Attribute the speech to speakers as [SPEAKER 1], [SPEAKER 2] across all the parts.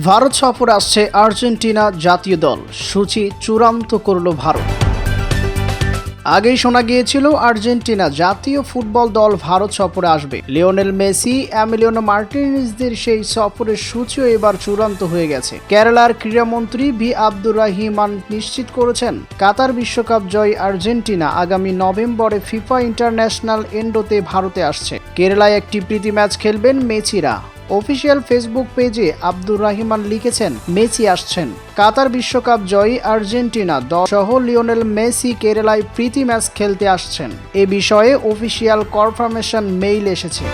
[SPEAKER 1] ভারত সফর আসছে আর্জেন্টিনা জাতীয় দল, সূচি চূড়ান্ত করল ভারত। আগেই শোনা গিয়েছিল আর্জেন্টিনা জাতীয় ফুটবল দল ভারত সফরে আসবে। লিওনেল মেসি, এমিলিয়ানো মার্টিনেজদের সেই সফরের সূচিও এবার চূড়ান্ত হয়ে গেছে। কেরালার ক্রীড়ামন্ত্রী ভি আব্দুর রহিমান নিশ্চিত করেছেন, কাতার বিশ্বকাপ জয়ী আর্জেন্টিনা আগামী নভেম্বরে ফিফা ইন্টারন্যাশনাল এন্ডোতে ভারতে আসছে। কেরালায় একটি প্রীতি ম্যাচ খেলবেন মেসিরা। অফিসিয়াল ফেসবুক পেজে আব্দুর রহিমান লিখেছেন, মেসি আসছেন। কাতার বিশ্বকাপ জয়ী আর্জেন্টিনা দল সহ লিওনেল মেসি কেরালায় প্রীতি ম্যাচ খেলতে আসছেন। এ বিষয়ে অফিসিয়াল কনফার্মেশন মেইল এসেছে।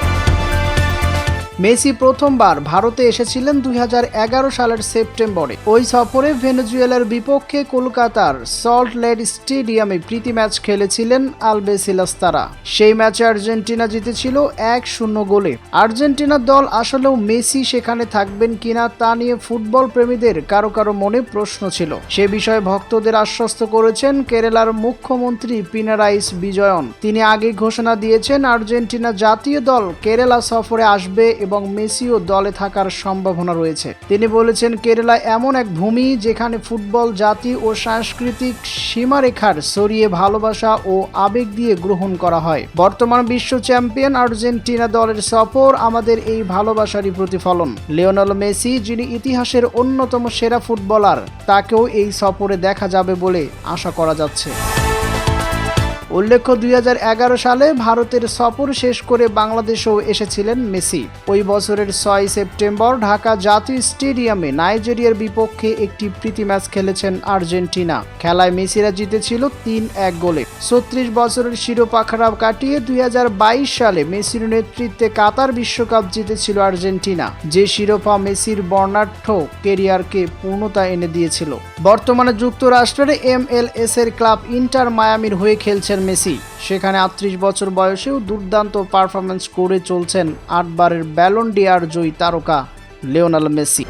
[SPEAKER 1] মেসি প্রথমবার ভারতে এসেছিলেন 2011 সালের সেপ্টেম্বরে। ওই সফরে ভেনেজুয়েলার বিপক্ষে কলকাতার সল্ট লেক স্টেডিয়ামে প্রীতি ম্যাচ খেলেছিলেন আলবিসেলেস তারা। সেই ম্যাচে আর্জেন্টিনা জিতেছিল 1-0 গোলে। আর্জেন্টিনার দল আসলেও মেসি সেখানে থাকবেন কিনা তা নিয়ে ফুটবল প্রেমীদের কারো কারো মনে প্রশ্ন ছিল। সে বিষয়ে ভক্তদের আশ্বস্ত করেছেন কেরালার মুখ্যমন্ত্রী পিনারাই বিজয়ন। তিনি আগে ঘোষণা দিয়েছেন, আর্জেন্টিনা জাতীয় দল কেরালা সফরে আসবে এবং মেসিও দলে থাকার সম্ভাবনা রয়েছে। তিনি বলেছেন, কেরালা এমন এক ভূমি যেখানে ফুটবল জাতি ও সাংস্কৃতিক সীমারেখার সরিয়ে ভালোবাসা ও আবেগ দিয়ে গ্রহণ করা হয়। বর্তমান বিশ্ব চ্যাম্পিয়ন আর্জেন্টিনা দলের সফর আমাদের এই ভালোবাসারই প্রতিফলন। লিওনেল মেসি, যিনি ইতিহাসের অন্যতম সেরা ফুটবলার, তাকেও এই সফরে দেখা যাবে বলে আশা করা যাচ্ছে। উল্লেখ্য, 2011 সালে ভারতের সফর শেষ করে বাংলাদেশেও এসেছিলেন মেসি। ওই বছরের 6 সেপ্টেম্বর ঢাকা জাতীয় স্টেডিয়ামে নাইজেরিয়ার বিপক্ষে একটি প্রীতি ম্যাচ খেলেছেন আর্জেন্টিনা। খেলায় মেসিরা জিতেছিল 3-1 গোলে। 36 বছরের শিরোপা খারাপ কাটিয়ে 2022 সালে মেসির নেতৃত্বে কাতার বিশ্বকাপ জিতেছিল আর্জেন্টিনা, যে শিরোপা মেসির বর্ণাঢ্য কেরিয়ারকে পূর্ণতা এনে দিয়েছিল। বর্তমানে যুক্তরাষ্ট্রের MLS এর ক্লাব ইন্টার মায়ামির হয়ে খেলছেন মেসি। সেখানে 38 বছর বয়সেও দুর্দান্ত পারফরম্যান্স করে চলছেন 8 বারের ব্যালন ডি অর জয়ী তারকা লিওনেল মেসি।